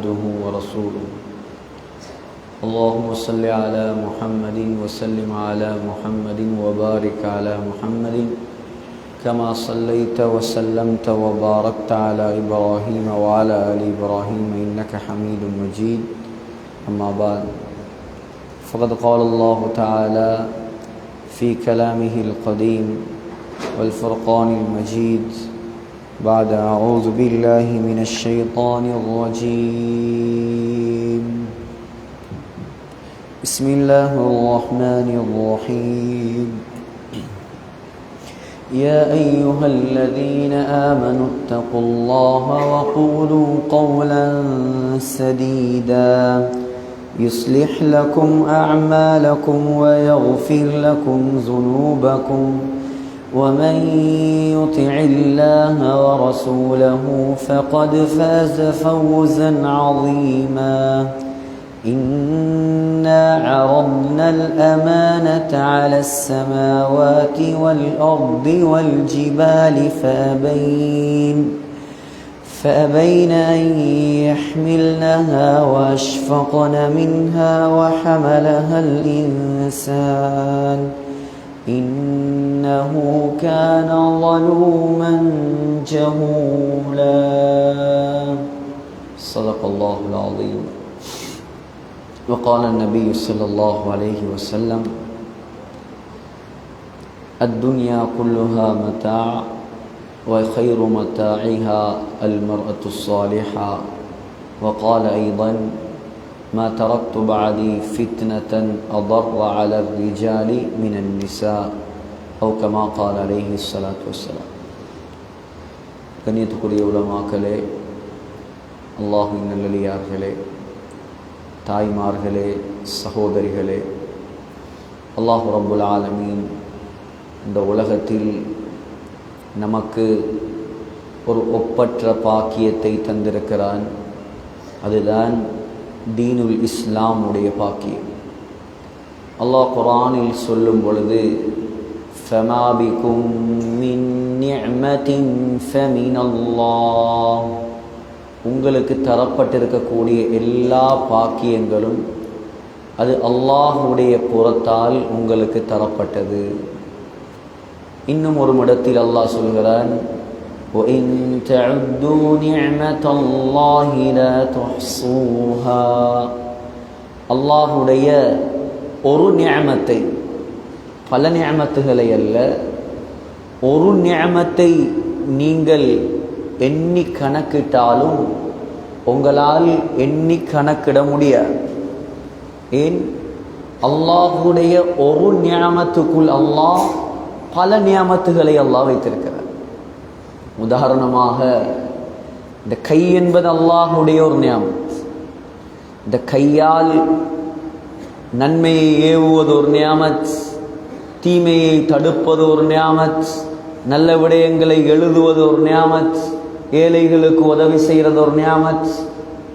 عبده ورسوله. اللهم صل على محمد وسلم على محمد وبارك على محمد كما صليت وسلمت وباركت على إبراهيم وعلى آل إبراهيم إنك حميد مجيد. أما بعد، فقد قال الله تعالى في كلامه القديم والفرقان المجيد بعد أعوذ بالله من الشيطان الرجيم. بسم الله الرحمن الرحيم. يا أيها الذين آمنوا اتقوا الله وقولوا قولا سديدا يصلح لكم أعمالكم ويغفر لكم ذنوبكم ومن يطع الله ورسوله فقد فاز فوزا عظيما. إنا عرضنا الأمانة على السماوات والأرض والجبال فأبين أن يحملنها وأشفقن منها وحملها الإنسان إنه كان ظلوما جهولا. صدق الله العظيم. وقال النبي صلى الله عليه وسلم: الدنيا كلها متاع وخير متاعها المرأة الصالحة. وقال أيضا: ما تركت بعدي فتنة أضر على الرجال من النساء أو كما قال عليه الصلاة والسلام. கண்ணியத்துக்குரிய உலமாக்களே, அல்லாஹ்வின் நல்லடியார்களே, தாய்மார்களே, சகோதரிகளே, அல்லாஹ் ரப்புல் ஆலமீன் இந்த உலகத்தில் நமக்கு ஒரு ஒப்பற்ற பாக்கியத்தை தந்திருக்கிறான். அதுதான் தீனுல் இஸ்லாமுடைய பாக்கியம். அல்லாஹ் குர்ஆனில் சொல்லும் பொழுது, ஃபமா பிகும் மின் நிஅமத்தின் ஃபமினல்லாஹ், உங்களுக்கு தரப்பட்டிருக்கக்கூடிய எல்லா பாக்கியங்களும் அது அல்லாஹ்வுடைய புறத்தால் உங்களுக்கு தரப்பட்டது. இன்னும் ஒரு இடத்தில் அல்லாஹ் சொல்கிறான், وَإِن تَعُدُّوا نِعْمَةَ اللَّهِ لَا تُحْصُوهَا. அல்லாஹ்வுடைய ஒரு நிஅமத்தை, பல நிஅமத்துகளை அல்ல, ஒரு நிஅமத்தை நீங்கள் எண்ணி கணக்கிட்டாலும் உங்களால் எண்ணி கணக்கிட முடியாது. ஏன்? அல்லாஹ்வுடைய ஒரு நிஅமத்துக்குள் அல்லாஹ் பல நியமத்துகளை அல்லாஹ் வைத்திருக்கிறார். உதாரணமாக, இந்த கை என்பது அல்லாஹ்வுடைய ஒரு நியமத். இந்த கையால் நன்மையை ஏவுவது ஒரு நியமத், தீமையை தடுப்பது ஒரு நியமத், நல்ல விடயங்களை எழுதுவது ஒரு நியமத், ஏழைகளுக்கு உதவி செய்கிறது ஒரு நியமத்.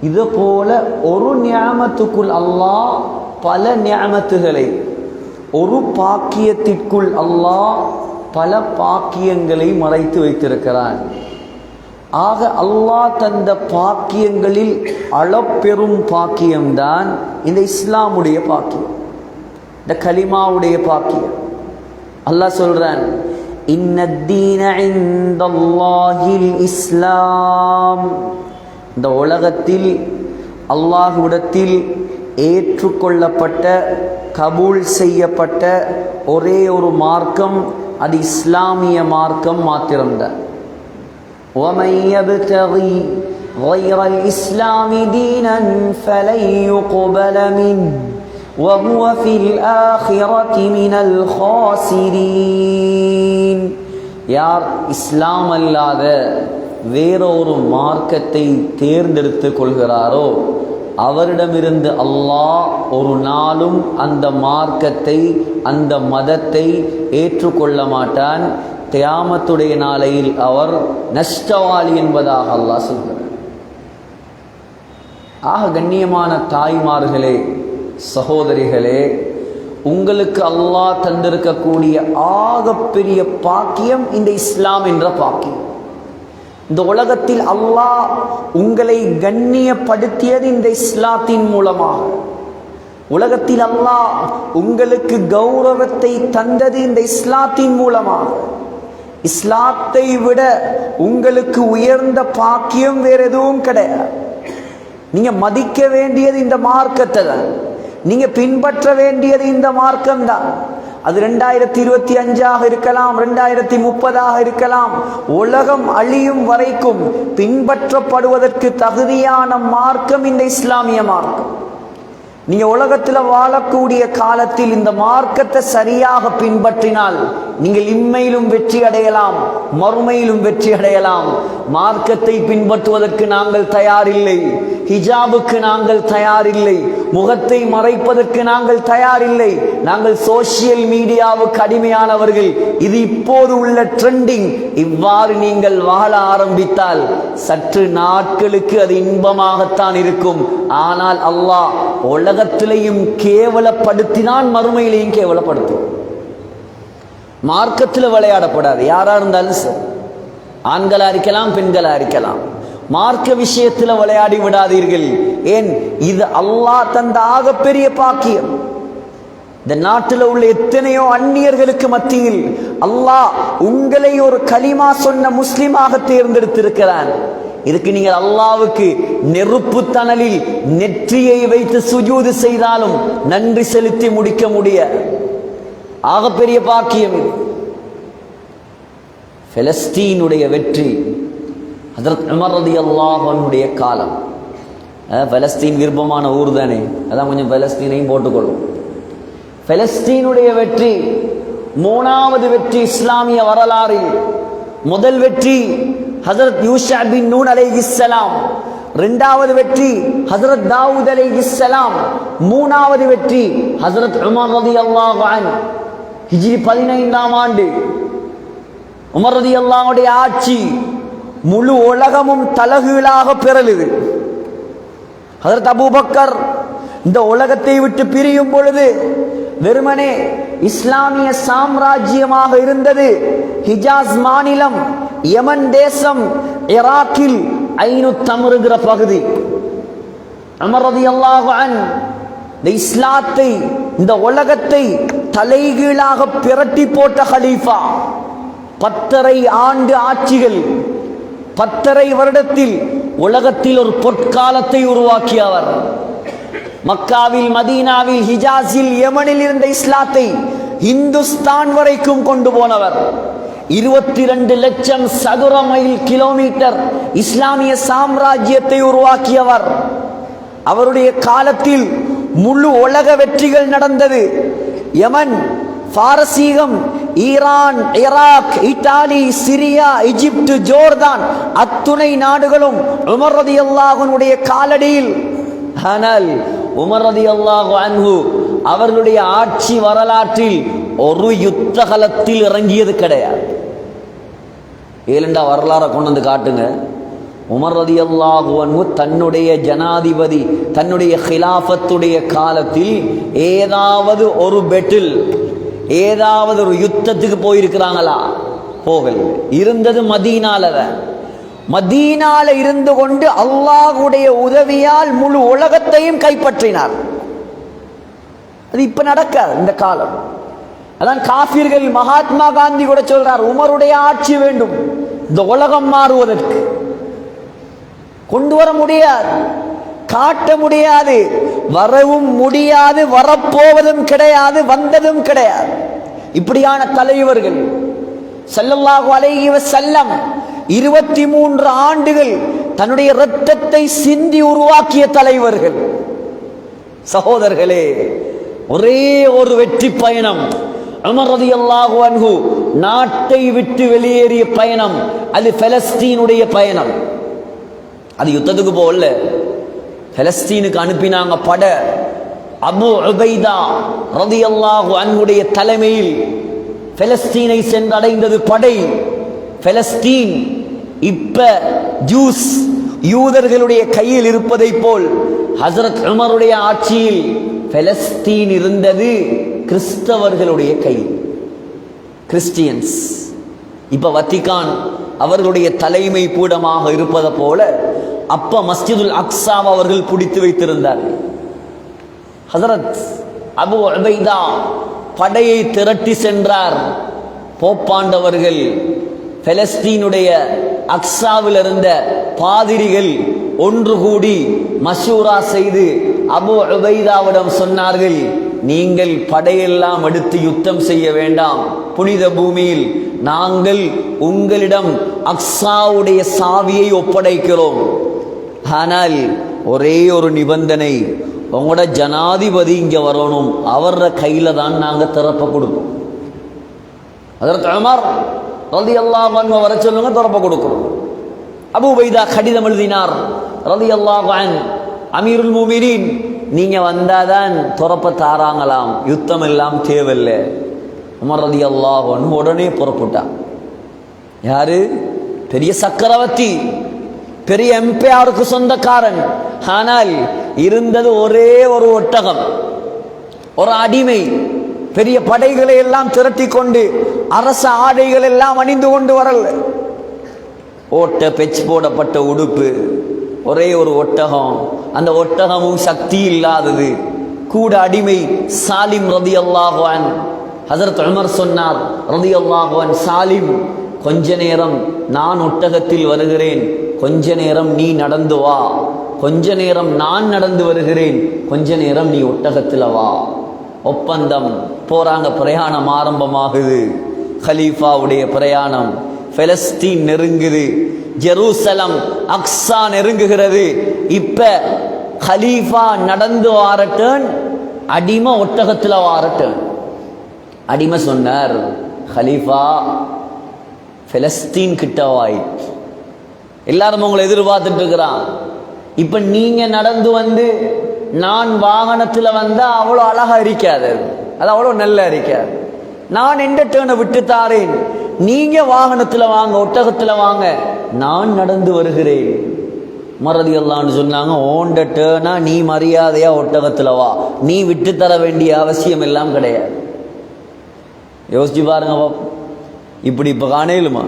இது போல ஒரு நியமத்துக்குள் அல்லாஹ் பல நியமத்துகளை, ஒரு பாக்கியத்திற்குள் அல்லாஹ் பல பாக்கியங்களை மறைத்து வைத்திருக்கிறான். ஆக அல்லாஹ் தந்த பாக்கியங்களில் அளப்பெரும் பாக்கியம்தான் இந்த இஸ்லாமுடைய பாக்கியம், இந்த கலிமாவுடைய பாக்கியம். அல்லாஹ் சொல்றான், இன்னத்தீன இன்தல்லாஹில் இஸ்லாம். இந்த உலகத்தில் அல்லாஹ்விடத்தில் ஏற்றுக்கொள்ளப்பட்ட, கபூல் செய்யப்பட்ட ஒரே ஒரு மார்க்கம் அது இஸ்லாமிய மார்க்கம் மாத்திரம்தான். وَمَن يَبْتَغِي غَيْرَ الْإِسْلَامِ دِينًا فَلَن يُقْبَلَ مِنْهُ وَهُوَ فِي الْآخِرَةِ مِنَ الْخَاسِرِينَ. யார் இஸ்லாம் அல்லாத வேற ஒரு மார்க்கத்தை தேர்ந்தெடுத்து கொள்கிறாரோ அவரிடமிருந்து அல்லாஹ் ஒரு நாளும் அந்த மார்க்கத்தை, அந்த மதத்தை ஏற்றுக்கொள்ள மாட்டான். கியாமத்துடைய நாளையில் அவர் நஷ்டவாளி என்பதாக அல்லாஹ் சொல்கிறார். ஆக கண்ணியமான தாய்மார்களே, சகோதரிகளே, உங்களுக்கு அல்லாஹ் தந்திருக்கக்கூடிய ஆகப்பெரிய பாக்கியம் இந்த இஸ்லாம் என்ற பாக்கியம். இந்த உலகத்தில் அல்லாஹ் உங்களை கண்ணியப்படுத்தியது இந்த இஸ்லாத்தின் மூலமாக. உலகத்தில் அல்லாஹ் உங்களுக்கு கௌரவத்தை தந்தது இந்த இஸ்லாத்தின் மூலமாக. இஸ்லாத்தை விட உங்களுக்கு உயர்ந்த பாக்கியம் வேற எதுவும் கிடையாது. நீங்க மதிக்க வேண்டியது இந்த மார்க்கத்தை தான், நீங்க பின்பற்ற வேண்டியது இந்த மார்க்கம் தான். அது 2025 இருக்கலாம், 2030 இருக்கலாம், உலகம் அழியும் வரைக்கும் பின்பற்றப்படுவதற்கு தகுதியான மார்க்கம் இந்த இஸ்லாமிய மார்க்கம். நீங்க உலகத்தில் வாழக்கூடிய காலத்தில் இந்த மார்க்கத்தை சரியாக பின்பற்றினால் நீங்கள் இம்மையிலும் வெற்றி அடையலாம், மறுமையிலும் வெற்றி அடையலாம். மார்க்கத்தை பின்பற்றுவதற்கு நாங்கள் தயாரில்லை, ஹிஜாபுக்கு நாங்கள் தயாரில்லை, முகத்தை மறைப்பதற்கு நாங்கள் தயாரில்லை. நாங்கள் சோசியல் மீடியாவுக்கு அடிமையானவர்கள். இது இப்போது உள்ள ட்ரெண்டிங். இவ்வாறு நீங்கள் வாழ ஆரம்பித்தால் சற்று நாட்களுக்கு அது இன்பமாகத்தான் இருக்கும். ஆனால் அல்லாஹ் உலகத்திலையும் கேவலப்படுத்தினான், மறுமையிலையும் கேவலப்படுத்தும். மார்க்கத்தில் விளையாடப்படாது. யாரா இருந்தாலும் சரி, ஆண்களா இருக்கலாம், பெண்களா இருக்கலாம், மார்க்க விஷயத்தில் விளையாடி விடாதீர்கள். ஏன்? இது அல்லாஹ் தந்த ஆகப்பெரிய பாக்கியம். இந்த நாட்டில் உள்ள எத்தனையோ அந்நியர்களுக்கு மத்தியில் அல்லாஹ் உங்களை ஒரு கலிமா சொன்ன முஸ்லிமாக தேர்ந்தெடுத்திருக்கிறான். இதுக்கு நீங்கள் அல்லாஹ்வுக்கு நெருப்பு தணலில் நெற்றியை வைத்து சுஜூது செய்தாலும் நன்றி செலுத்தி முடிக்க முடியாது. ஆகப்பெரிய பாக்கியம் இது. பலஸ்தீனுடைய வெற்றி, ஹஜ்ரத் உமர் ரலியல்லாஹு அன்ஹுடைய காலம். பலஸ்தீன் விருப்பமான ஊர் தானே, அதான் கொஞ்சம் பலஸ்தீனையும் போட்டுக்கொள்ளும். பலஸ்தீனுடைய வெற்றி மூணாவது வெற்றி இஸ்லாமிய வரலாறில். முதல் வெற்றி ஹஜ்ரத் யூஷா பின் நூன் அலைஹிஸ்ஸலாம், இரண்டாவது வெற்றி ஹஜ்ரத் தாவூத் அலைஹிஸ்ஸலாம், மூணாவது வெற்றி ஹஜ்ரத் உமர் ரலியல்லாஹு அன்ஹு. ஹிஜ்ரி 15ஆம் ஆண்டு உமர் ரலியல்லாஹுடைய ஆட்சி முழு உலகமும் தலகீழாக பிறழுது. ஹஜ்ரத் அபூபக்கர் இந்த உலகத்தை விட்டு பிரியும் பொழுது வெறுமனே இஸ்லாமிய சாம்ராஜ்யமாக இருந்தது ஹிஜாஸ் மாநிலம், யமன் தேசம், ஈராக்கில் ஐனு தம்ருங்கிற பகுதி. உமர் ரலியல்லாஹு அன்ஹு இந்த இஸ்லாத்தை, இந்த உலகத்தை தலைகீழாக பிரட்டி போட்ட ஹலீஃபா. 10.5 ஆண்டு ஆட்சிகள், 10.5 வருடத்தில் உலகத்தில் ஒரு பொற்காலத்தை உருவாக்கியவர். மக்காவில், மதீனாவில், ஹிஜாஸில், யமனில் இருந்த இஸ்லாத்தை இந்துஸ்தான் வரைக்கும் கொண்டு போனவர். 22 லட்சம் சதுர மைல் கிலோமீட்டர் இஸ்லாமிய சாம்ராஜ்யத்தை உருவாக்கியவர். அவருடைய காலத்தில் முழு உலக வெற்றிகள் நடந்தது. யமன், பாரசீகம், ஈரான், ஈராக், இத்தாலி, சிரியா, எகிப்து, ஜோர்தான் அத்துணை நாடுகளும் உமர் ரலியல்லாஹு அன்ஹுடைய காலடியில். ஆனால் உமர் ரலியல்லாஹு அன்ஹு அவர்களுடைய ஆட்சி வரலாற்றில் ஒரு யுத்த களத்தில் இறங்கியது கிடையாது. ஏலண்டா வரலாறை கொண்டு வந்து காட்டுங்க. உமர் ரலியல்லாஹு அன்ஹு தன்னுடைய ஜனாதிபதி, தன்னுடைய ஹிலாஃபத்துடைய காலத்தில் ஏதாவது ஒரு பெட்டில், ஏதாவது ஒரு யுத்தத்துக்கு போயிருக்கிறாங்களா? போகல. இருந்தது மதீனால. மதீனால இருந்து கொண்டு அல்லாஹ்வுடைய உதவியால் முழு உலகத்தையும் கைப்பற்றினார். அது இப்ப நடக்காது இந்த காலம். அதான் காஃபிர்கள், மகாத்மா காந்தி கூட சொல்றார், உமருடைய ஆட்சி வேண்டும் இந்த உலகம் மாறுவதற்கு. கொண்டு வர முடியாது, காட்ட முடியாது, வரவும் முடியாது, வரப்போவதும் கிடையாது, வந்ததும் கிடையாது. இப்படியான தலைவர்கள் ஸல்லல்லாஹு அலைஹி வஸல்லம் 23 ஆண்டுகள் தன்னுடைய இரத்தத்தை சிந்தி உருவாக்கிய தலைவர்கள். சகோதரர்களே, ஒரே ஒரு வெற்றி பயணம். உமர் ரலியல்லாஹு அன்ஹு நாட்டை விட்டு வெளியேறிய பயணம், அது பலஸ்தீனுடைய பயணம். அது யுத்தத்துக்கு போகல, பலஸ்தீனுக்கு அனுப்பினாங்க பட. அபு உபைதா ரலியல்லாஹு அன்ஹுடைய தலைமையில் பலஸ்தீனை சென்றடைந்தது படை. பலஸ்தீன் இப்ப ஜூஸ் யூதர்களுடைய கையில் இருப்பதை போல் ஹஜ்ரத் உமருடைய ஆட்சியில் பலஸ்தீன் இருந்தது கிறிஸ்தவர்களுடைய கையில். கிறிஸ்டியன்ஸ் இப்ப வத்திகான் அவர்களுடைய தலைமை பீடமாக இருப்பதை போல அப்ப மஸ்ஜிதுல் அக்ஸா அவர்கள் பிடித்து வைத்திருந்தார்கள். ஹஸரத் அபு உபைதா படையை திரட்டி சென்றார். போப்பாண்டவர்கள் பலஸ்தீனுடைய அக்ஸாவில் இருந்த பாதிரிகள் ஒன்று கூடி மஷூரா செய்து அபு உபைதாவிடம் சொன்னார்கள், நீங்கள் படையெல்லாம் எடுத்து யுத்தம் செய்ய வேண்டாம், புனித பூமியில் நாங்கள் உங்களிடம் அக்ஸாவுடைய சாவியை ஒப்படைக்கிறோம். ஆனால் ஒரே ஒரு நிபந்தனை, உங்களோட ஜனாதிபதி இங்க வரணும், அவர கையில தான் நாங்க திறப்ப கொடுப்போம். ஹஜ்ரத் உமர் ரலியல்லாஹு அன்ஹு வர சொல்லுங்க, திறப்ப கொடுக்கிறோம். அபூ உபைதா கடிதம் எழுதினார் ரலியல்லாஹு அன்ஹு, அமீருல் முஃமினீன் நீங்க வந்தாதான் திறப்ப தாராங்களாம், யுத்தம் எல்லாம் தேவையில்லை. உமர் ரலியல்லாஹு அன்ஹு உடனே புறப்பட்டார். யாரு? பெரிய சக்கரவர்த்தி, பெரிய எம்பையாருக்கு சொந்தக்காரன். ஆனால் இருந்தது ஒரே ஒரு ஒட்டகம், ஒரு அடிமை. பெரிய படைகளை எல்லாம் திரட்டி கொண்டு அரச ஆடைகள் எல்லாம் அணிந்து கொண்டு வரல. ஓட்ட பெச் போடப்பட்ட உடுப்பு, ஒரே ஒரு ஒட்டகம். அந்த ஒட்டகமும் சக்தி இல்லாதது, கூட அடிமை. சாலிம் ரலியல்லாஹு அன்ஹு, ஹஜ்ரத் உமர் சொன்னார் ரலியல்லாஹு அன்ஹு, சாலிம் கொஞ்ச நேரம் நான் ஒட்டகத்தில் வருகிறேன், கொஞ்ச நேரம் நீ நடந்து வா, கொஞ்ச நேரம் நான் நடந்து வருகிறேன், கொஞ்ச நேரம் நீ ஒட்டகத்தில் வா. ஒப்பந்தம். போறாங்க, பிரயாணம் ஆரம்பமாகுது. கலீஃபாவுடைய பிரயாணம். பலஸ்தீன் நெருங்குது, ஜெருசலம் அக்ஸா நெருங்குகிறது. இப்ப கலீஃபா நடந்து வாரட்டன், அடிமை ஒட்டகத்தில் வாரட்டன். அடிமை சொன்னார், கலீஃபா பலஸ்தீன் கிட்ட வாயிட்டு, எல்லாரும் உங்களை எதிர்பார்த்துட்டு இருக்கிறான். இப்ப நீங்க நடந்து வந்து நான் வாகனத்துல வந்தா அவ்வளோ அழகா இருக்காது, அது அவ்வளோ நல்லா இருக்காது. நான் எந்த டேர்னை விட்டு தாரேன், நீங்க வாகனத்துல வாங்க, ஒட்டகத்துல வாங்க, நான் நடந்து வருகிறேன். மறதியல்லான்னு சொன்னாங்க, ஓண்ட டேர்னா நீ மரியாதையா ஒட்டகத்துல வா, நீ விட்டு தர வேண்டிய அவசியம் எல்லாம் கிடையாது. யோசிச்சு பாருங்க பாப்போம். இப்படி இப்ப காணையிலுமா?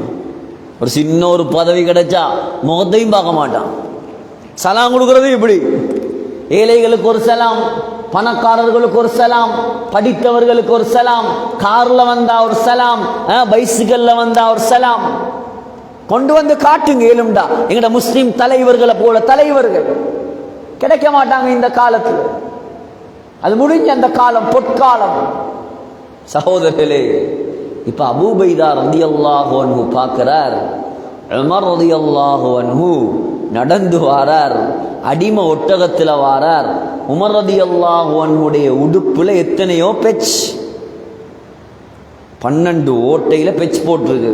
ஒரு சின்ன ஒரு பதவி கிடைச்சா முகத்தையும் பார்க்க மாட்டான். சலாம் கொடுக்கறது இப்படி, ஏழைகளுக்கு ஒரு சலாம், பணக்காரர்களுக்கு ஒரு சலாம், படித்தவர்களுக்கு ஒரு சலாம், கார்ல வந்தா ஒரு சலாம், பைசிக்கல்ல வந்தா ஒரு சலாம். கொண்டு வந்து காட்டுங்க ஏழும்டா. எங்கட முஸ்லிம் தலைவர்களை போல தலைவர்கள் கிடைக்க மாட்டாங்க இந்த காலத்துல. அது முடிஞ்ச அந்த காலம், பொற்காலம். சகோதரர்களே, இப்ப அபூ உபைதா ரலியல்லாஹு அன்ஹு பார்க்கிறார், உமர் ரலியல்லாஹு அன்ஹு நடந்து வாரார், அடிமை ஒட்டகத்துல வாரார். உமர் ரலியல்லாஹு அன்ஹுடைய உடுப்புல எத்தனையோ பெச், 12 ஓட்டையில பெச் போட்டிருக்கு.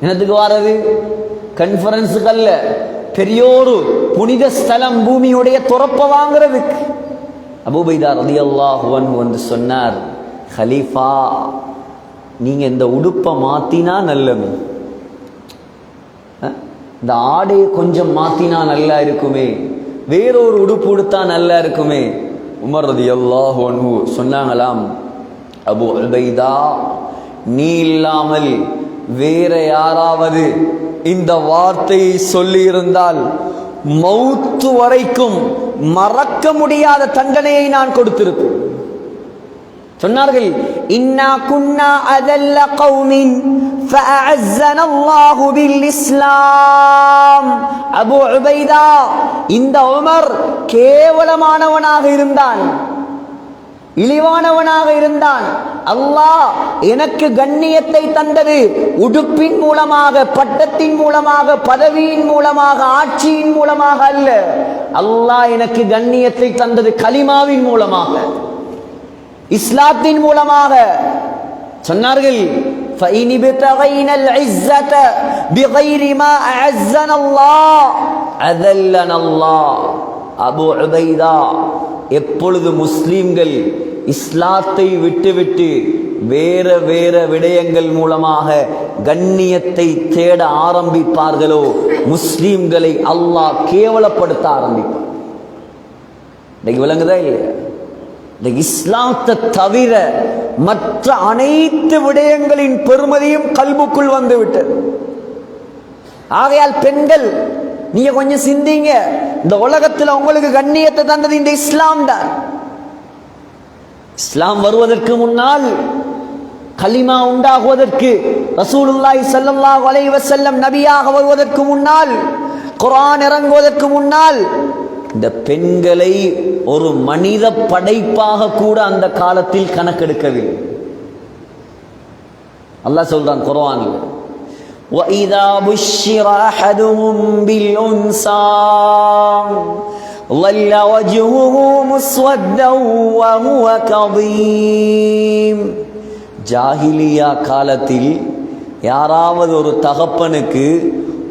என்னத்துக்கு வாரது? கான்ஃபரன்ஸுக்கு அல்ல, பெரியோரு புனித ஸ்தலம் பூமியுடைய துறப்ப வாங்குறதுக்கு. அபூ உபைதா ரலியல்லாஹு அன்ஹு வந்து சொன்னார், கலீஃபா நீங்க இந்த உடுப்பை மாத்தினா நல்லது, இந்த ஆடையை கொஞ்சம் மாத்தினா நல்லா இருக்குமே, வேறொரு உடுப்பு உடுத்தா நல்லா இருக்குமே. உமர் ரலியல்லாஹு அன்ஹு சொன்னாங்களாம், அபூ உபைதா நீ இல்லாமல் வேற யாராவது இந்த வார்த்தையை சொல்லி இருந்தால் மௌத்து வரைக்கும் மறக்க முடியாத தண்டனையை நான் கொடுத்திருப்பேன். சொன்னார்கள், இன்னா குன்னா அதல்ல கௌமின் ஃபஅஅஸ்ஸனா அல்லாஹு பில் இஸ்லாம். அபூ உபைதா, இந்த உமர் கேவலமானவனாக இருந்தான், இழிவானவனாக இருந்தான். அல்லாஹ் எனக்கு கண்ணியத்தை தந்தது உடுப்பின் மூலமாக, பட்டத்தின் மூலமாக, பதவியின் மூலமாக, ஆட்சியின் மூலமாக அல்ல. அல்லாஹ் எனக்கு கண்ணியத்தை தந்தது கலிமாவின் மூலமாக, இஸ்லாத்தின் மூலமாக. சொன்னார்கள், فَإِنِ ابْتَغَيْنَا الْعِزَّةَ بِغَيْرِ مَا أَعَزَّنَا اللَّهُ أَذَلَّنَا اللَّهُ. அபூ உபைதா, எப்பொழுது முஸ்லிம்கள் இஸ்லாத்தை விட்டுவிட்டு வேற வேற விடயங்கள் மூலமாக கண்ணியத்தை தேட ஆரம்பிப்பார்களோ முஸ்லிம்களை அல்லாஹ் கேவலப்படுத்த ஆரம்பிப்பார். இன்னைக்கு விளங்குதா இல்லையா? இந்த இஸ்லாத்தை தவிர மற்ற அனைத்து விடயங்களின் பெருமதியும் கல்புக்குள் வந்து விட்டது. ஆகையால் பெண்கள் நீங்க கொஞ்சம் சிந்திங்க. இந்த உலகத்தில் உங்களுக்கு கண்ணியத்தை தந்தது இந்த இஸ்லாம் தான். இஸ்லாம் வருவதற்கு முன்னால், கலிமா உண்டாகுவதற்கு, ரசூலுல்லாஹி ஸல்லல்லாஹு அலைஹி வஸல்லம் நபியாக வருவதற்கு முன்னால், குர்ஆன் இறங்குவதற்கு முன்னால், இந்த பெண்களை ஒரு மனித படைப்பாக கூட அந்த காலத்தில் கணக்கெடுக்கவில்லை. அல்லாஹ் சொல்றான் குர்ஆனில், وَإِذَا بُشِّرَ أَحَدُهُم بِالْأُنثَى ظَلَّ وَجْهُهُ مُسْوَدًّا وَهُوَ كَظِيمٌ. ஜாஹிலியா காலத்தில் யாராவது ஒரு தகப்பனுக்கு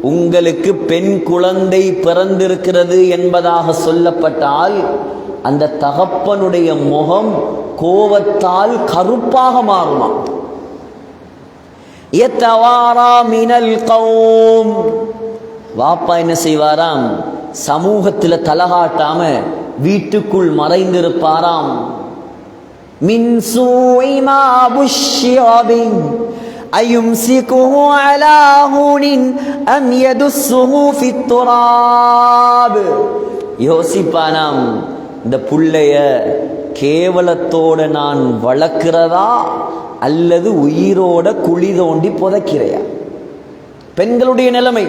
உங்களுக்கு பெண் குழந்தை பிறந்திருக்கிறது என்பதாக சொல்லப்பட்டால் அந்த தகப்பனுடைய முகம் கோபத்தால் கருப்பாக மாறுமா. யதவாரா மினல் கௌம், வாப்பா என்ன செய்வாராம், சமூகத்தில் தலகாட்டாம வீட்டுக்குள் மறைந்திருப்பாராம். மின் சூஇ மா புஷ்ஷிர பிஹி அயும்சிகுஹு அலா ஹூனின் அம் யதுஸ்ஸுஹு ஃபித் துராப். யோசிப்பானாம், இந்த புள்ளைய கேவலத்தோட நான் வளர்க்கிறதா அல்லது உயிரோட குழி தோண்டி புதைக்கிறையா. பெண்களுடைய நிலைமை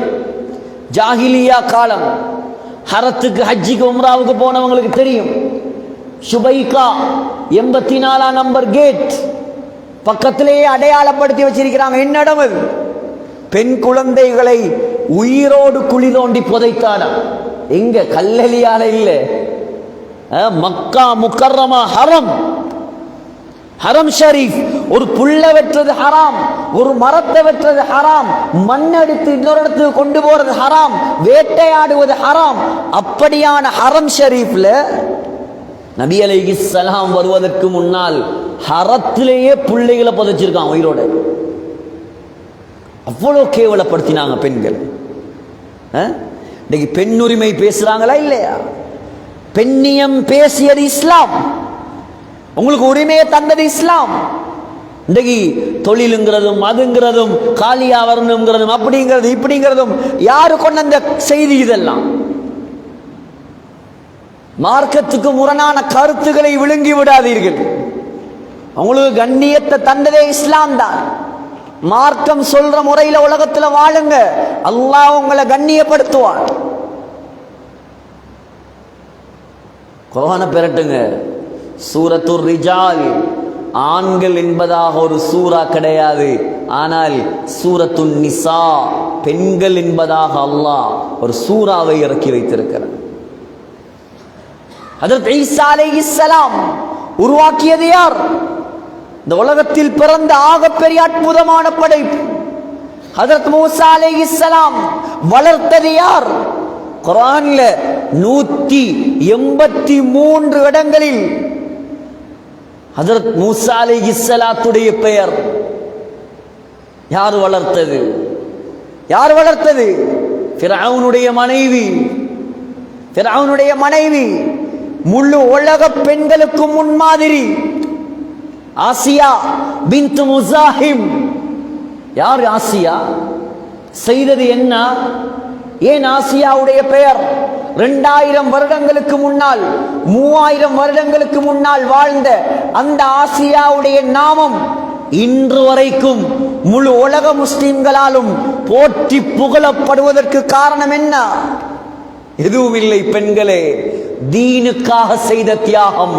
ஜாஹிலியா காலம். ஹரத்துக்கு, ஹஜ்ஜிக்கு, உம்ராவுக்கு போனவங்களுக்கு தெரியும். சுபைகா 84 நம்பர் கேட் பக்கத்திலேயே அடையாளப்படுத்தி வச்சிருக்கிறாங்க. என்னிடம் அது பெண் குழந்தைகளை உயிரோடு குழி தோண்டி புதைத்தானா. எங்க? கல்லலியால இல்ல, மக்கா முக்கர்ரமா ஹரம், ஹரம் ஷரீஃப். ஒரு புல்ல வெற்றது ஹராம், ஒரு மரத்தை வெற்றது ஹராம், மண்ணெடுத்து இன்னொரு இடத்துக்கு கொண்டு போறது ஹராம், வேட்டையாடுவது ஹராம். அப்படியான ஹரம் ஷரீஃப்ல நபி அலைஹிஸ்ஸலாம் வருவதற்கு முன்னால் ஹரத்திலேயே பிள்ளைகளை புதைச்சிருக்கான் உயிரோட. அவ்வளவு கேவலப்படுத்தினாங்க பெண்கள். இன்னைக்கு பெண் உரிமை பேசுறாங்களா இல்லையா? பெண்ணியம் பேசியது இஸ்லாம், உங்களுக்கு உரிமையை தந்தது இஸ்லாம். இன்றைக்கு தொழிலுங்கிறதும் அதுங்கிறதும் காலியா வரணுங்கிறதும் அப்படிங்கிறது இப்படிங்கிறதும் யாரு கொண்ட அந்த செய்தி? இதெல்லாம் மார்க்கத்துக்கு முரணான கருத்துக்களை விழுங்கி விடாதீர்கள். உங்களுக்கு கண்ணியத்தை தந்ததே இஸ்லாம் தான். மார்க்கம் சொல்ற முறையில உலகத்துல வாழுங்க, அல்லாஹ் உங்களை கண்ணியப்படுத்துவான். குர்ஆனை பெறட்டுங்க. சூரத்துர் ரிஜால், ஆண்கள் என்பதாக ஒரு சூரா கிடையாது. ஆனால் சூரத்துன் நிசா, பெண்கள் என்பதாக அல்லாஹ் ஒரு சூறாவை இறக்கி வைத்திருக்கிறார். ஹஜ்ரத் ஈசா அலைஹிஸ்ஸலாம் உருவாக்கியது யார்? இந்த உலகத்தில் பிறந்த ஆகப்பெரிய அற்புதமான படைப்பு. ஹஜ்ரத் மூசா அலைஹிஸ்ஸலாம் வளர்த்தது யார்? குர்ஆன்ல 183 இடங்களில் ஹஜ்ரத் மூசா அலைஹிஸ்ஸலாத்துடைய பெயர். யார் வளர்த்தது? யார் வளர்த்தது? ஃபிரௌனுடைய மனைவி. ஃபிரௌனுடைய மனைவி முழு உலக பெண்களுக்கு முன்மாதிரி. ஆசியா பின்த் முஸாஹிம். யார் ஆசியா? செய்தது என்ன? ஏன் ஆசியாவுடைய பெயர்? 2000 வருடங்களுக்கு முன்னால், 3000 வருடங்களுக்கு முன்னால் வாழ்ந்த அந்த ஆசியாவுடைய நாமம் இன்று வரைக்கும் முழு உலக முஸ்லிம்களாலும் போற்றி புகழப்படுவதற்கு காரணம் என்ன? எதுவும் இல்லை பெண்களே, தீனுக்காக செய்த தியாகம்,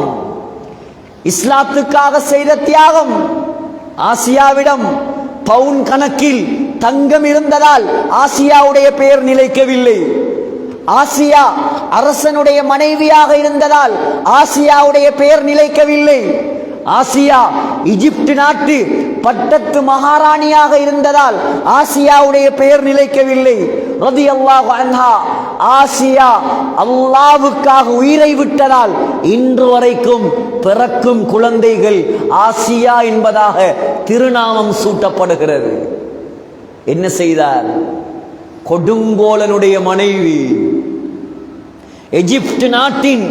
இஸ்லாத்துக்காக செய்த தியாகம். ஆசியாவிடம் பவுன் கணக்கில் தங்கம் இருந்ததால் ஆசியாவுடைய பெயர் நிலைக்கவில்லை. ஆசியா அரசனுடைய மனைவியாக இருந்ததால் ஆசியாவுடைய பெயர் நிலைக்கவில்லை. ஆசியா எகிப்து நாட்டு பட்டத்து மகாராணியாக இருந்ததால் ஆசியாவுடைய பெயர் நிலைக்கவில்லை. ரலியல்லாஹு அன்ஹா ஆசியா அல்லாஹ்வுக்காக உயிரை விட்டதால் இன்று வரைக்கும் பிறக்கும் குழந்தைகள் ஆசியா என்பதாக திருநாமம் சூட்டப்படுகிறது. என்ன செய்தார்? கொடுங்கோலனுடைய மனைவி, எகிப்து நாட்டின்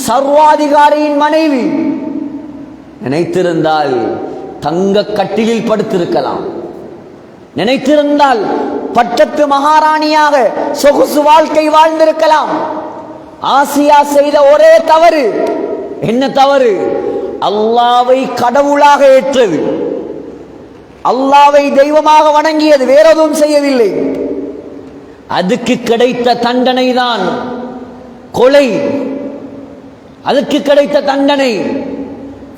சர்வாதிகாரியின் மனைவி. நினைத்திருந்தால் தங்க கட்டிலில் படுத்திருக்கலாம், நினைத்திருந்தால் பட்டத்து மகாராணியாக சொகுசு வாழ்க்கை வாழ்ந்திருக்கலாம். ஆசியா செய்த ஒரே தவறு என்ன தவறு? அல்லாவை கடவுளாக ஏற்றது, அல்லாவை தெய்வமாக வணங்கியது, வேற எதுவும் செய்யவில்லை. அதுக்கு கிடைத்த தண்டனை தான் கொலை. அதுக்கு கிடைத்த தண்டனை.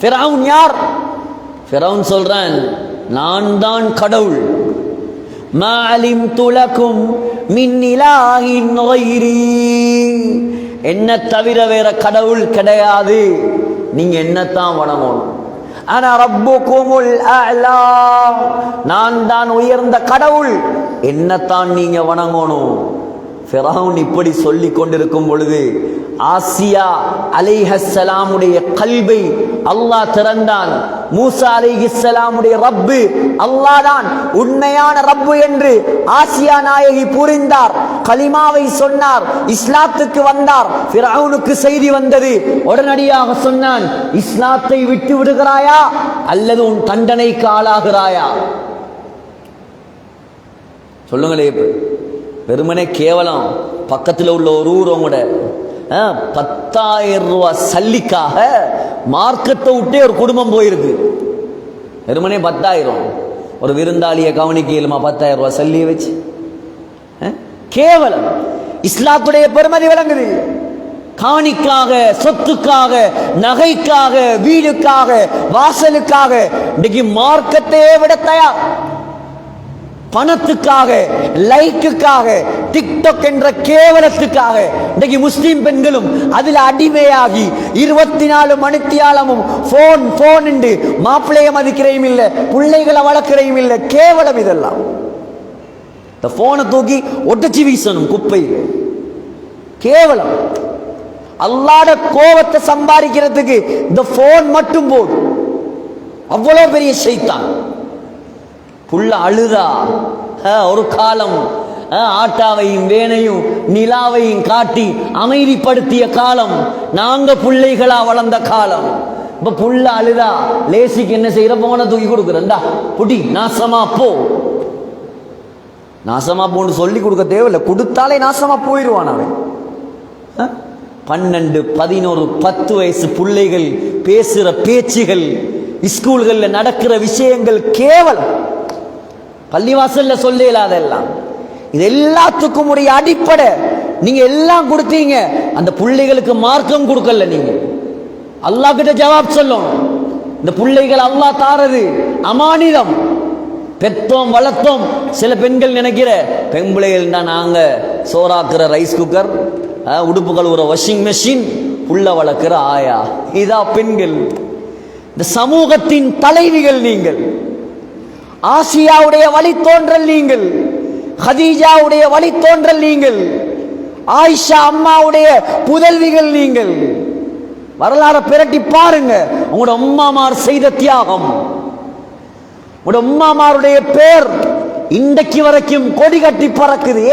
ஃபிரௌன் யார்? ஃபிரௌன் சொல்றான், நான் தான் கடவுள். மா அலிம்து லகும் மின் இலாஹின் கைரி, என்ன தவிர வேற கடவுள் கிடையாது, நீங்க என்னத்தான் வணங்கணும். அன ரப்புகுமுல் அலா, நான் தான் உயர்ந்த கடவுள், என்னத்தான் நீங்க வணங்கணும். ஃபிரௌன் இப்படி சொல்லிக் கொண்டிருக்கும் பொழுது ஆசியா அலைஹிஸ்ஸலாமுடைய கல்பை அல்லாஹ் திறந்தான். மூசா அலைஹிஸ்ஸலாமுடைய ரப்பு அல்லாஹ் தான் உண்மையான ரப்பு என்று ஆசியா நாயகி புரிந்தார். கலிமாவை சொன்னார், இஸ்லாத்துக்கு வந்தார். ஃபிரௌனுக்கு செய்தி வந்தது. உடனடியாக சொன்னான், இஸ்லாத்தை விட்டு விடுகிறாயா அல்லது உன் தண்டனைக்கு ஆளாகிறாயா? சொல்லுங்களே. வெறுமனே கேவலம் பக்கத்தில் உள்ள ஒரு ஊரவங்க 10,000 ரூபாய் சல்லிக்காக மார்க்கத்தை விட்டே ஒரு குடும்பம் போயிருக்கு. வெறுமனே 10,000. ஒரு விருந்தாளியை கவனிக்கலுமா 10,000 ரூபாய் சல்லியை வச்சு? கேவலம். இஸ்லாத்துடைய பெருமதி விளங்குது. காணிக்காக, சொத்துக்காக, நகைக்காக, வீடுக்காக, வாசலுக்காக இன்னைக்கு மார்க்கத்தையே விட தயார். பணத்துக்காக, லைக்குக்காக, டிக்டாக் என்ற கேவலத்துக்காக இன்னைக்கு முஸ்லிம் பெண்களும் அதில் அடிமையாகி 24 மணித்தியாலமும் போன் என்று மாப்பிள்ளைய மதிக்கிறையும் இல்லை, பிள்ளைகளை வளர்க்கிறையும் இல்லை. கேவலம் இதெல்லாம். இந்த போனை தூக்கி ஒட்டச்சி வீசணும் குப்பையில். கேவலம். அல்லாஹ்வுடைய கோபத்தை சம்பாதிக்கிறதுக்கு இந்த போன் மட்டும் போதும். அவ்வளவு பெரிய ஷைத்தான். புள்ள அழுதா ஒரு காலம் ஆட்டாவையும் வேனையும் நிலாவையும் காட்டி அமைதிப்படுத்திய காலம். நாங்க பிள்ளைகளா வளர்ந்த காலம். இப்ப புள்ள அழுதா லேசிக்கு என்ன செய்யற? போன தூக்கி கொடுக்குறா, புடி நாசமா போ. நாசமா போன்னு சொல்லி கொடுக்க தேவையில்லை, கொடுத்தாலே நாசமா போயிடுவான் அவன். 12, 11, 10 வயசு பிள்ளைகள் பேசுற பேச்சுகள், ஸ்கூல்கள்ல நடக்கிற விஷயங்கள் கேவலம். பள்ளிவாசல்ல சொல்ல இல்லாதெல்லாம். இது எல்லாத்துக்கும் உடைய அடிப்படை. நீங்க எல்லாம் கொடுத்தீங்க, அந்த பிள்ளைகளுக்கு மார்க்கம் கொடுக்கல. நீங்க அல்லாஹ் கிட்ட ஜவாப் சொல்லணும். இந்த பிள்ளைகள் அல்லாஹ் தாரது அமானிதம். பெத்தோம் வளர்த்தோம். சில பெண்கள் நினைக்கிற பெண் பிள்ளைகள் தான் நாங்க சோறாக்குற ரைஸ் குக்கர், உடுப்பு கழுவுற வாஷிங் மெஷின், புள்ள வளர்க்கிற ஆயா. இதா பெண்கள். இந்த சமூகத்தின் தலைவிகள் நீங்கள். ஆசியாவுடைய வழித்தோன்றல் நீங்கள், ஹதீஜாவுடைய வழித்தோன்றல் நீங்கள், ஆயிஷா அம்மாவுடைய புதல்விகள் நீங்கள். வரலாறு பிரட்டி பாருங்க. உங்களோட அம்மாமார் செய்த தியாகம், உங்களோட அம்மாமாருடைய பேர் இன்றைக்கு வரைக்கும் கொடி கட்டி பறக்குது.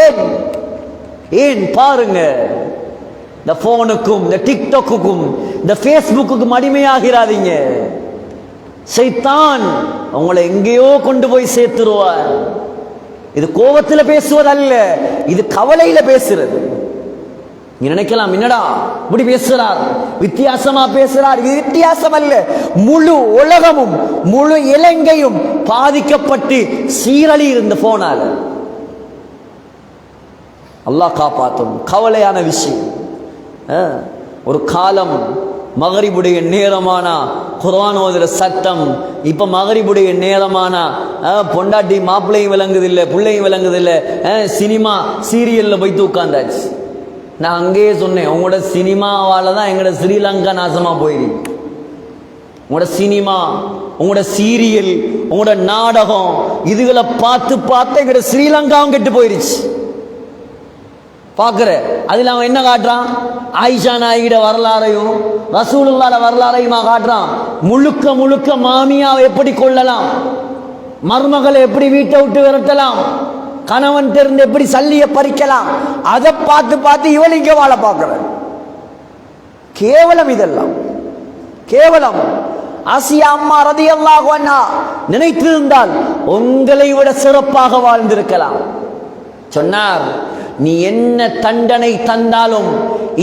ஏன் பாருங்க. இந்த போனுக்கும், இந்த டிக்டாக்குக்கும், இந்த பேஸ்புக்குக்கும் அடிமையாகிறாதீங்க. சைத்தான் உங்களை எங்கேயோ கொண்டு போய் சேர்த்துருவார். இது கோபத்தில் பேசுவதல்ல, இது கவலையில பேசுறது. நீ நினைக்கலாம், என்னடா இப்படி பேசுறார், வித்தியாசமா பேசுறார். இது வித்தியாசம் அல்ல. முழு உலகமும் முழு இலங்கையும் பாதிக்கப்பட்டு சீரழி இருந்த போனால. அல்லாஹ் காப்பாற்றும். கவலையான விஷயம். ஒரு காலம் மகரிபுடைய நேரமானா குர்ஆன் ஓதுற சட்டம். இப்ப மகரிபுடைய நேரமானா பொண்டாட்டி மாப்பிள்ளையும் விளங்குதில்லை, பிள்ளையும் விளங்குதில்லை, சினிமா சீரியல்ல போய் உட்கார்ந்தாச்சு. நான் அங்கேயே சொன்னேன், உங்களோட சினிமாவால தான் எங்களோட ஸ்ரீலங்கா நாசமா போயிருக்கு. உங்களோட சினிமா, உங்களோட சீரியல், உங்களோட நாடகம், இதுகளை பார்த்து பார்த்து எங்களோட ஸ்ரீலங்காவும் கெட்டு போயிருச்சு. பாக்குற அதுல அவன் என்ன காட்டுறான்? ஆயிஷா நாயகிட வரலாறையும் ரசூலுல்லாஹ் வரலாறையுமா காட்டுறான். முழுக்க முழுக்க மாமியாவை எப்படி கொள்ளலாம், மருமகளை எப்படி வீட்டை விட்டு விரட்டலாம், கணவன் தெரிந்து எப்படி சல்லிய பறிக்கலாம், அதை பார்த்து பார்த்து இவள் இங்க வாழ பார்க்கிற. கேவலம். இதெல்லாம் கேவலம். ஆசியா அம்மா ரலியல்லாஹு அன்ஹா நினைத்திருந்தால் உங்களை விட சிறப்பாக வாழ்ந்திருக்கலாம். சொன்னார், நீ என்ன தண்டனை தந்தாலும்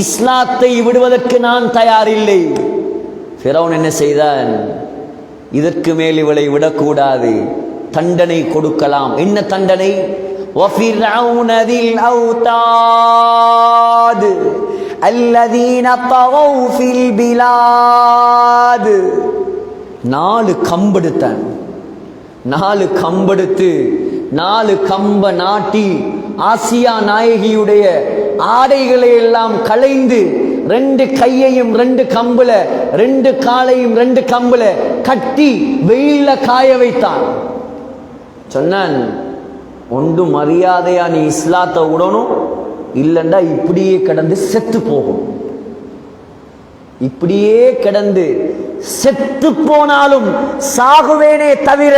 இஸ்லாத்தை விடுவதற்கு நான் தயாரில்லை. ஃபிரௌன் என்ன செய்தான்? இதற்கு மேல் இவளை விடக்கூடாது, தண்டனை கொடுக்கலாம். என்ன தண்டனை? وَفِرْعَوْنَ ذِي الْأَوْتَادِ الَّذِينَ طَغَوْا فِي الْبِلَادِ. 4 கம்பெடுத்தான். 4 கம்பெடுத்து 4 கம்ப நாட்டி ஆசியா நாயகியுடைய ஆடைகளை எல்லாம் களைந்து 2 கையையும் 2 கம்புல 2 காலையும் 2 கம்புல கட்டி வெயில காய வைத்தான். சொன்னான், ஒன்று மரியாதையா நீ இஸ்லாத்தை விடணும், இல்லைண்டா இப்படியே கிடந்து செத்து போகும். இப்படியே கிடந்து செத்து போனாலும் சாகுவேனே தவிர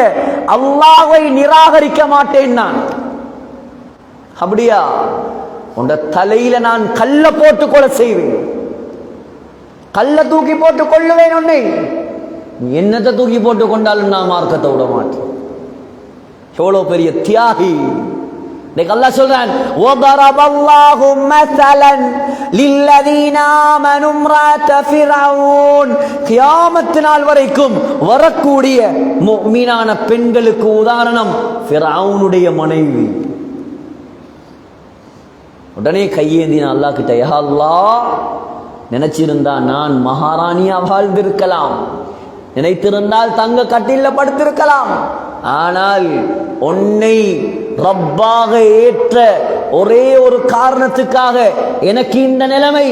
அல்லாஹ்வை நிராகரிக்க மாட்டேன் நான். அப்படியா? உண்ட தலையில நான் கல்ல போட்டு கொலை செய்வேன், கல்ல தூக்கி போட்டு கொள்ளுவேன் உன்னை. என்னத்தை தூக்கி போட்டு கொண்டாலும் நான் மார்க்கத்தை விட மாட்டேன். எவ்வளவு பெரிய தியாகி! அல்லாஹ் சொல்றான், وَضَرَبَ اللَّهُ مَثَلًا لِلَّذِينَ آمَنُوا امْرَأَتَ فِرْعَوْنَ. கியாமத் நாள் வரைக்கும் வரக்கூடிய முஃமினான பெண்களுக்கு உதாரணம் ஃபிரௌனுடைய மனைவி. உடனே கையேந்தின அல்லாஹ் கிட்ட, யா அல்லாஹ், நினைச்சிருந்தா நான் மகாராணியா வாழ்ந்திருக்கலாம், நினைத்திருந்தால் தங்க கட்டில படுத்திருக்கலாம். ஆனால் உன்னை ரப்பாக ஏற்ற ஒரே ஒரு காரணத்துக்காக எனக்கு இந்த நிலைமை.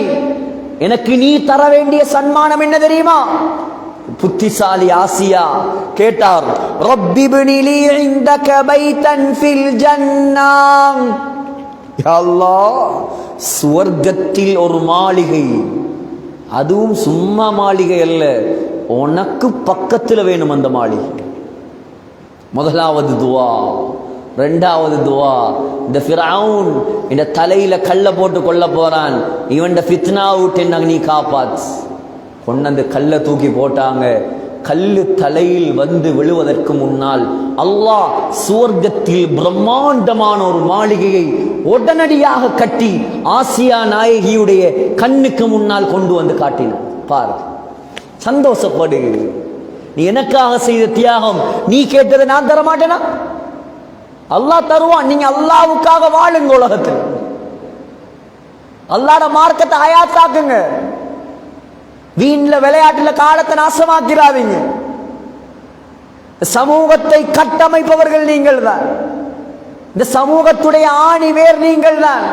எனக்கு நீ தர வேண்டிய சன்மானம் என்ன தெரியுமா? புத்திசாலி ஆசியா கேட்டார், ரப்பி இப்னி லீ இன்தக பைத்தன் ஃபில் ஜன்னah. யா அல்லாஹ், சுவர்க்கத்தில் ஒரு மாளிகை, அதுவும் சும்மா மாளிகை அல்ல, உனக்கு பக்கத்தில் வேணும் அந்த மாளிகை. முதலாவது துவா. 2வது துவா, இந்த ஃபிரௌன் இந்த தலையில கல்ல போட்டு கொள்ள போறான், இவன் ஃபித்னா விட்டு என்ன நீ காப்பாத்து. கொண்டு கல்ல தூக்கி போட்டாங்க. கல்லு தலையில் வந்து விழுவதற்கு முன்னால் அல்லாஹ் சுவர்க்கத்தில் பிரம்மாண்டமான ஒரு மாளிகையை உடனடியாக கட்டி ஆசியா நாயகியுடைய கண்ணுக்கு முன்னால் கொண்டு வந்து காட்டினான். பாரு, சந்தோஷப்படு. நீ எனக்காக செய்த தியாகம், நீ கேட்டதை நான் தர மாட்டேனா? அல்லாஹ் தருவான். நீங்க அல்லாஹ்வுக்காக வாழுங்க. உலகத்தில் அல்லாஹ்ட மார்க்கத்தை ஹயாத்தாக்குங்க. வீண்ல விளையாட்டுல காலத்தை நாசமாக்கிறாதீங்க. சமூகத்தை கட்டமைப்பவர்கள் நீங்கள் தான். இந்த சமூகத்துடைய ஆணி வேர் நீங்கள் தான்.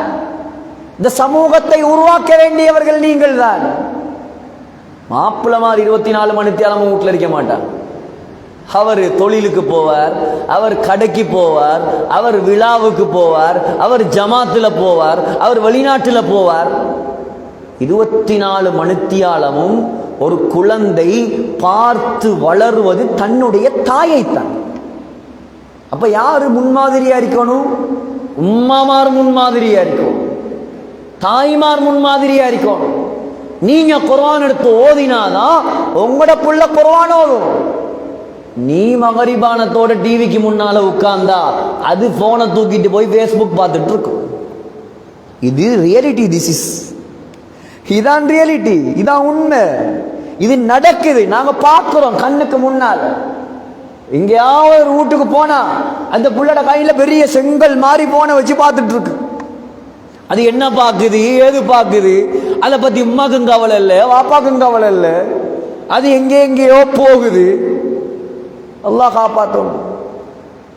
இந்த சமூகத்தை உருவாக்க வேண்டியவர்கள் நீங்கள் தான். மாப்பிள்ளமார் 24 மணி நேரமும் வீட்டில் இருக்க மாட்டார். அவர் தொழிலுக்கு போவார், அவர் கடைக்கு போவார், அவர் விழாவுக்கு போவார், அவர் ஜமாத்துல போவார், அவர் வெளிநாட்டுல போவார். 24 மணித்தியாலமும் ஒரு குழந்தை பார்த்து வளருவது தன்னுடைய தாயைத்தான். அப்ப யாரு முன்மாதிரியா இருக்கணும்? உம்மாமார் முன்மாதிரியா இருக்கணும், தாய்மார் முன்மாதிரியா இருக்கணும். நீங்க குர்ஆன் எடுத்து ஓதினாதான் உங்களோட புள்ள குர்ஆன் ஓதும். நீ மகரிபானத்தோட டிவிக்கு முன்னால உட்கார்ந்தா அது போனை தூக்கிட்டு போய் ஃபேஸ்புக் பார்த்துட்டு இருக்கும். இது ரியாலிட்டி. இதான் ரியாலிட்டி, இதான் உண்மை. இது நடக்குது, நாங்க பார்க்கிறோம் கண்ணுக்கு முன்னால். எங்கேயாவது ஒரு வீட்டுக்கு போனா அந்த புள்ளோட கையில பெரிய செங்கல் மாறி போனை வச்சு பார்த்துட்டு இருக்கு. அது என்ன பார்க்குது, ஏது பார்க்குது, அதை பத்தி உம்மாக்கும் கவலை இல்லை, வாப்பாக்கும் கவலை இல்லை. அது எங்கேயோ போகுது. அல்லாஹ் காப்பாற்றணும்.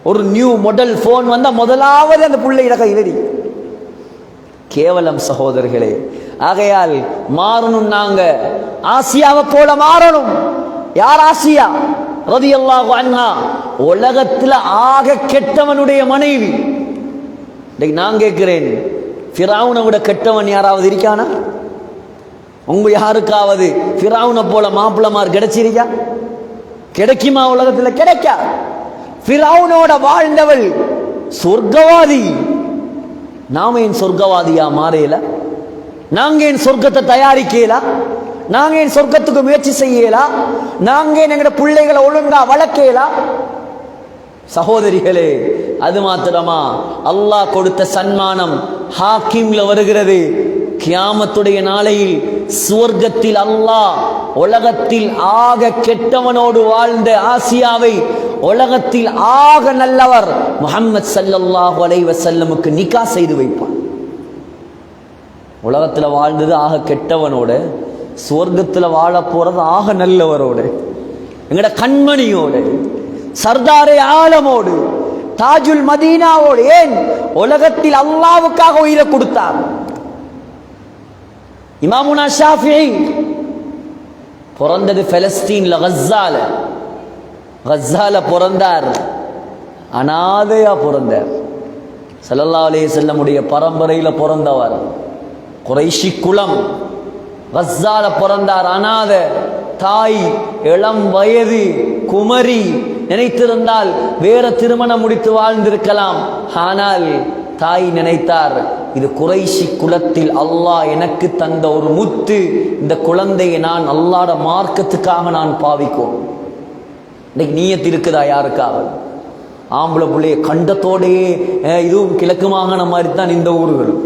ஒரு நியூ மாடல் போன் வந்தா முதலாவது அந்த பிள்ளையிட கையிலடி. கேவலம் சகோதரர்களே. ஆகையால் மாறணும், நாங்க ஆசியாவை போல மாறணும். யார் ஆசியா ரலியல்லாஹு அன்ஹா? உலகத்துல ஆக கெட்டவனுடைய மனைவி. நான் கேட்கிறேன், ஃபிரௌனை விட கெட்டவன் யாராவது இருக்கானா? உங்க யாருக்காவது ஃபிரௌனை போல மாப்பிள்ளமார் கிடைச்சிருக்கா? கிடைக்குமா? உலகத்தில் கிடைக்கா. ஃபிரௌனோட வாழ்ந்தவள் சொர்க்கவாதி. நாம ஏன் சொர்க்கவாதியா மாறையில? நாங்க ஏன் சொர்க்கத்தை தயாரிக்கல? நாங்க ஏன் சொர்க்கத்துக்கு முயற்சி செய்யலா? நாங்க ஏன் எங்கட பிள்ளைகளை ஒழுங்கா வளர்க்கலா? சகோதரிகளே, அது மாத்திரமா, அல்லாஹ் கொடுத்த சன்மானம் ஹாக்கிம்ல வருகிறது. கியாமத்துடைய நாளையில் சுவர்க்கத்தில் அல்லாஹ் உலகத்தில் ஆக கெட்டவனோடு வாழ்ந்த ஆசியாவை உலகத்தில் ஆக நல்லவர் முஹம்மது ஸல்லல்லாஹு அலைஹி வஸல்லமுக்கு நிக்கா செய்து வைப்பான். உலகத்தில் வாழ்ந்தது ஆக கெட்டவனோட, சுவர்க்கத்தில் வாழ போறது ஆக நல்லவரோடு, எங்கட கண்மணியோடு, சர்தாரே ஆலமோடு, தாஜுல் மதீனாவோடு. ஏன்? உலகத்தில் அல்லாஹ்வுக்காக உயிரை கொடுத்தார். இமாமுனா ஷாஃபிஈ பிறந்தது பலஸ்தீன்ல, கஸ்ஸால பிறந்தார். அனாதையா பிறந்தார். ஸல்லல்லாஹு அலைஹி வஸல்லமுடைய பரம்பரையில பிறந்தவர். குறைஷி குலம், கஸ்ஸால பிறந்தார். அனாத தாய், இளம் வயது குமரி. நினைத்திருந்தால் வேற திருமணம் முடித்து வாழ்ந்திருக்கலாம். ஆனால் தாய் நினைத்தார், இது குறைஷி குலத்தில் அல்லாஹ் எனக்கு தந்த ஒரு முத்து, இந்த குழந்தையை நான் அல்லாஹ்வுடைய மார்க்கத்துக்காக நான் பாவிக்கும். இன்னைக்கு நீயத்து இருக்குதா யாருக்காவது? ஆம்பளை பிள்ளைய கண்டத்தோடையே, இதுவும் கிழக்கு மாகாண மாதிரி தான் இந்த ஊர்களும்,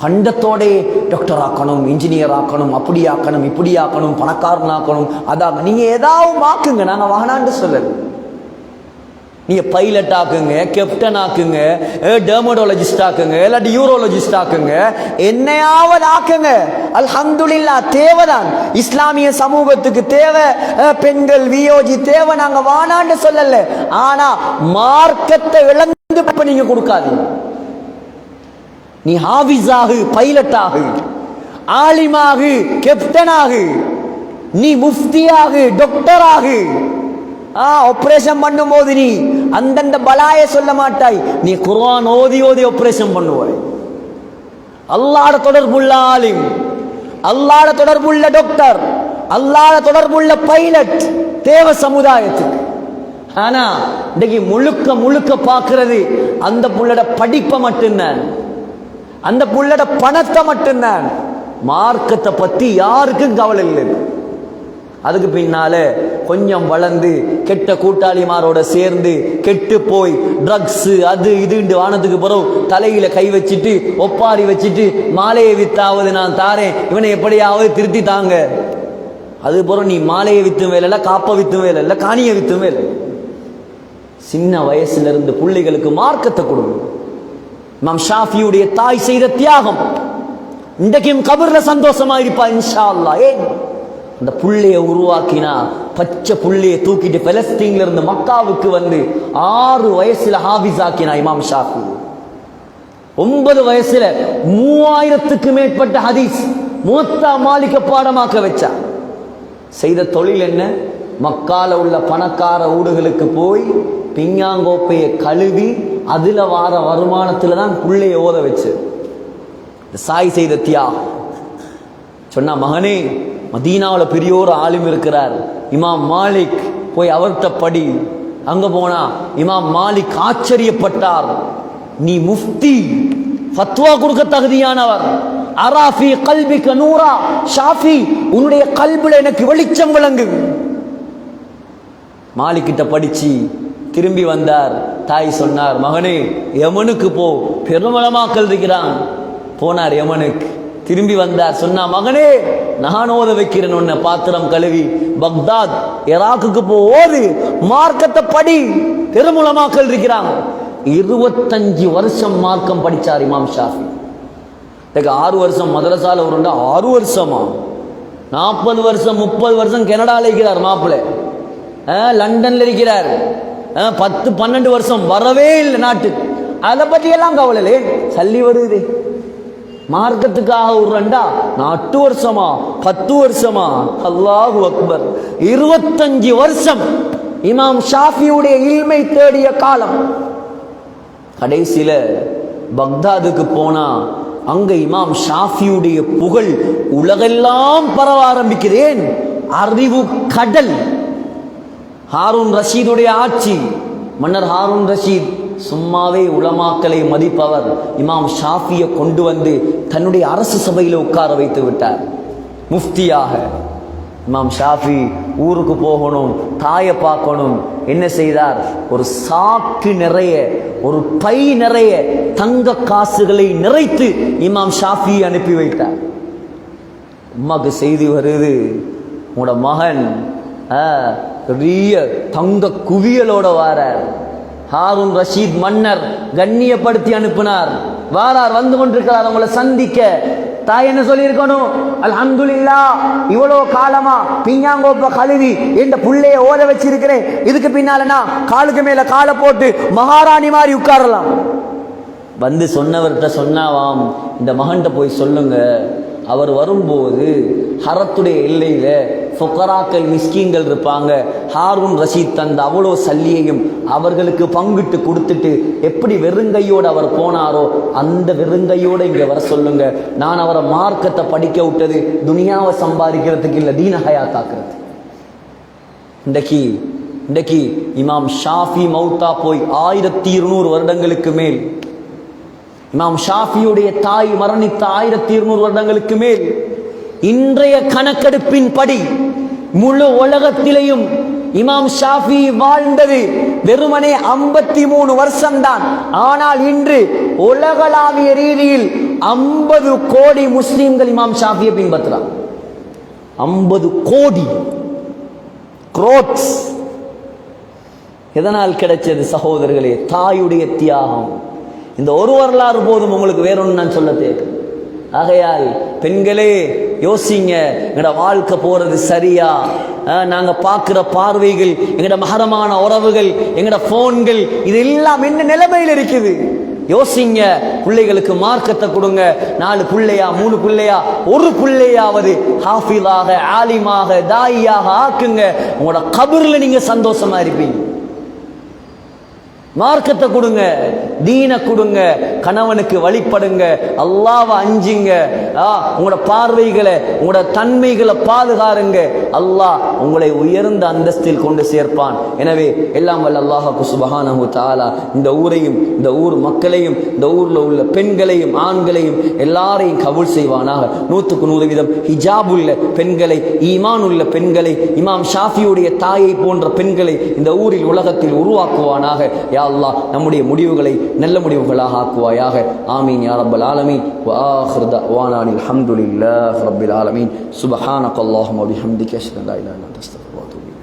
கண்டத்தோடே டாக்டர் ஆக்கணும், இன்ஜினியர் ஆக்கணும், அப்படி ஆக்கணும், இப்படி ஆக்கணும், பணக்காரன் ஆக்கணும், அதான். நீங்க ஏதாவது ஆக்குங்க, நாங்க வாகனான்னு சொல்லல. நீங்க பைலட் ஆக்குங்க, கேப்டன் ஆக்குங்க, டெர்மடாலஜிஸ்ட் ஆக்குங்க, இல்லாட்டி யூரோலஜிஸ்ட் ஆக்குங்க, என்னையாவது ஆக்குங்க. அல்ஹம்துலில்லாஹ், தேவைதான். இஸ்லாமிய சமூகத்துக்கு தேவை, பெண்கள் வியோஜி தேவை, நாங்க வானான்னு சொல்லல. ஆனா மார்க்கத்தை இழந்து நீங்க கொடுக்காதீங்க. நீ ஹாஃபிஸாகு, பைலட்டாகு, ஆலிமாகு, கேப்டனாகு, நீ முஃப்தியாகு, டாக்டராகு. ஆபரேஷன் பண்ணும் போது நீ அந்தந்த பலாய சொல்ல மாட்டாய். நீ குர்ஆன் ஓதி ஓதி ஆபரேஷன் பண்ணுவாய். அல்லாஹ்வோட தொடர்புள்ள ஆலிம், அல்லாஹ்வோட தொடர்புள்ள டாக்டர், அல்லாஹ்வோட தொடர்புள்ள பைலட் தேவ சமுதாயத்துக்கு. ஆனா இன்னைக்கு முழுக்க முழுக்க பார்க்கிறது அந்த புள்ளட படிப்பை மட்டும்தான், அந்த புள்ளட பணத்தை மட்டும்தான். மார்க்கத்தை பத்தி யாருக்கும் கவலை இல்லை. அதுக்கு பின்னால கொஞ்சம் வளர்ந்து கெட்ட கூட்டாளிமாரோட சேர்ந்து கெட்டு போய் ட்ரக்ஸ் அது இது வானத்துக்கு பிறகு தலையில கை வச்சுட்டு ஒப்பாரி வச்சுட்டு மாலையை வித்தாவது நான் தாரேன், இவனை எப்படியாவது திருத்தி தாங்க. அது பிறகு நீ மாலையை வித்தும் வேலை இல்லை, காப்ப வித்தும் வேலை இல்லை, காணியை வித்தும் வேலை. சின்ன வயசுல இருந்து பிள்ளைகளுக்கு மார்க்கத்தை கொடுங்க. இமாம் ஷாஃபியுடைய தாய் செய்த தியாகம் இன்றைக்கும் கபர்ல சந்தோஷமா இருப்பா இன்ஷா அல்லாஹ். ஏன்? அந்த புள்ளைய உருவாக்கினா, பச்சை புள்ளைய தூக்கிட்டு பலஸ்தீன்ல இருந்து மக்காவுக்கு வந்து 6 வயசுல ஹாஃபிஸ் ஆக்கினா இமாம் ஷாஃபி. 9 வயசுல 3000க்கு மேற்பட்ட ஹதீஸ் முவத்தா மாலிக பாடமாக்க வச்சா. செய்த தொழில் என்ன? மக்கால உள்ள பணக்கார ஊடுகளுக்கு போய் பிஞ்ஞாங்கோப்பையை கழுவி அதுல வார வருமானத்துல தான் புள்ளைய ஓத வச்சு. சாய் செய்த தியாகம். சொன்னா, மகனே, மதீனாவில் பெரிய ஒரு ஆலிம் இருக்கிறார், இமாம் மாலிக், போய் அவர்கிட்ட படி. அங்க போனா இமாம் மாலிக் ஆச்சரியப்பட்டார். நீ முஃப்தி, ஃபத்வா கொடுக்க தகுதியானவர். அராஃபி கல்பிக நூரா ஷாஃபி, உன்னுடைய கல்புல எனக்கு வெளிச்சம் விளங்கு. மாலிக் கிட்ட படிச்சு திரும்பி வந்தார். தாய் சொன்னார், மகனே யமனுக்கு போ, பெருமளமாக்கல் இருக்கிறான். போனார் யமனுக்கு. திரும்பி வந்தார். சொன்னா, மகனே நான் ஓத வைக்கிறேன் உன்னை, பாத்திரம் கழுவி பக்தாத் இராக்குக்கு போ, ஓது, மார்க்கத்தை படி, பெருமுலமாக்கல் இருக்கிறாங்க. 25 வருஷம் மார்க்கம் படிச்சார் இமாம் ஷாஃபி. 6 வருஷம் மதரசால உருண்டா, 6 வருஷமா, 40 வருஷம் 30 வருஷம் கனடால இருக்கிறார் மாப்பிள்ளை, லண்டன்ல இருக்கிறார், 10-12 வருஷம் வரவே இல்லை நாட்டுக்கு. அதை பற்றி எல்லாம் கவலை இல்லை. சல்லி வருது மார்க்கத்துக்காக உருண்டா 8 வருஷமா 10 வருஷமா. அல்லாஹு அக்பர். 25 வருஷம் இமாம் ஷாஃபியுடைய இல்மை தேடிய காலம். கடைசியில பக்தாதுக்கு போனா அங்க இமாம் ஷாஃபியுடைய புகழ் உலகெல்லாம் பரவ ஆரம்பிக்கிறேன். அறிவு கடல். ஹாரூன் ரஷீதுடைய ஆட்சி, மன்னர் ஹாரூன் ரஷீத் சும்மாவே உலமாக்களை மதிப்பவர். இமாம் ஷாஃபியை கொண்டு வந்து தன்னுடைய அரசு சபையில் உட்கார வைத்து விட்டார் முஃப்தியாக. இமாம் ஷாஃபி ஊருக்கு போகணும், தாயை பார்க்கணும். என்ன செய்தார்? ஒரு சாக்கு நிறைய, ஒரு பை நிறைய தங்க காசுகளை நிறைத்து இமாம் ஷாஃபி அனுப்பி வைத்தார். உமாக்கு செய்தி வருது, உங்களோட மகன் பெரிய தங்க குவியலோட வாரார். ஹாரூன் ரஷீத் மன்னர் கண்ணியப்படுத்தி அனுப்பினார். வாரார், வந்து கொண்டிருக்கிறார் உங்களை சந்திக்க. தாய் என்ன சொல்லி இருக்கணும்? அல்ஹம்துலில்லாஹ், இவ்வளவு காலமா பிஞ்சாங்கோப்ப கழுவி இந்த புள்ளைய ஓத வச்சிருக்கிறேன், இதுக்கு பின்னாலனா காலுக்கு மேல காலை போட்டு மகாராணி மாதிரி உட்காரலாம். வந்து சொன்னவர்கிட்ட சொன்னாவாம், இந்த மகன்கிட்ட போய் சொல்லுங்க, அவர் வரும்போது ஹரத்துடைய எல்லையில ஃபுகராக்கள் மிஸ்கீன்கள் இருப்பாங்க, ஹாரூன் ரஷீத் தந்த அவ்வளோ சல்லியையும் அவர்களுக்கு பங்கிட்டு கொடுத்துட்டு எப்படி வெறுங்கையோடு அவர் போனாரோ அந்த வெறுங்கையோடு இங்கே வர சொல்லுங்க. நான் அவரை மார்க்கத்தை படிக்க விட்டது துனியாவை சம்பாதிக்கிறதுக்கு இல்லை, தீன ஹயாத்தாக்குறது. இன்றைக்கு இமாம் ஷாஃபி மௌத்தா போய் 1200 வருடங்களுக்கு மேல், இமாம் ஷாஃபியுடைய தாய் மரணித்த 1200 வருடங்களுக்கு மேல். இன்றைய கணக்கெடுப்பின் படி முழு உலகத்திலேயும் இமாம் ஷாஃபி வாழ்ந்தது வெறுமனே 53 வருஷம்தான். ஆனால் இன்று உலகளாவிய ரீதியில் 50 கோடி முஸ்லிம்கள் இமாம் ஷாஃபியை பின்பற்றுறார். 50 கோடி குரோட்ஸ். எதனால் கிடைச்சது சகோதரர்களே? தாயுடைய தியாகம். இந்த ஒரு வரலாறு போதும், உங்களுக்கு வேறொன்று நான் சொல்ல தேவை. ஆகையால் பெண்களே யோசிங்க, எங்கட வாழ்க்கை போறது சரியா? நாங்க பார்க்கிற பார்வைகள், எங்கட மகரமான உறவுகள், எங்கட போன்கள், இது எல்லாம் என்ன நிலைமையில் இருக்குது? யோசிங்க. பிள்ளைகளுக்கு மார்க்கத்தை கொடுங்க. 4 பிள்ளையா 3 பிள்ளையா, ஒரு பிள்ளையாவது ஹாஃபிலாக, ஆலிமாக, தாயியாக ஆக்குங்க. உங்களோட கபர்ல நீங்க சந்தோஷமா இருப்பீங்க. மார்க்கத்தை கொடுங்க, தீன கொடுங்க, கணவனுக்கு வழிபடுங்க, அல்லாஹ்வை அஞ்சுங்க. உங்களோட பார்வைகளை, உங்களோட தன்மைகளை பாதுகாருங்க. அல்லாஹ் உங்களை உயர்ந்த அந்தஸ்தில் கொண்டு சேர்ப்பான். எனவே எல்லாம் வல்ல அல்லாஹ்வுக்கு சுப்ஹானஹு தஆலா இந்த ஊரையும், இந்த ஊர் மக்களையும், இந்த ஊர்ல உள்ள பெண்களையும் ஆண்களையும் எல்லாரையும் கபூல் செய்வானாக. 100க்கு 100% ஹிஜாப் உள்ள பெண்களை, ஈமான் உள்ள பெண்களை, இமாம் ஷாஃபியுடைய தாயை போன்ற பெண்களை இந்த ஊரில் உலகத்தில் உருவாக்குவானாக. யா அல்லாஹ், நம்முடைய முடிவுகளை நல்ல முடிவுகளாக ஆக்குவாயாக. ஆமீன் யா ரப்பல் ஆலமீன். வ ஆகிரு தஅவானா அல்ஹம்துலில்லாஹி ரப்பில் ஆலமீன். சுப்ஹானக அல்லாஹும்ம வ பிஹம்திக அஷ்ஹது அல்லா இலாஹா இல்லா அன்த அஸ்தக்ஃபிருக வ அத்தூபு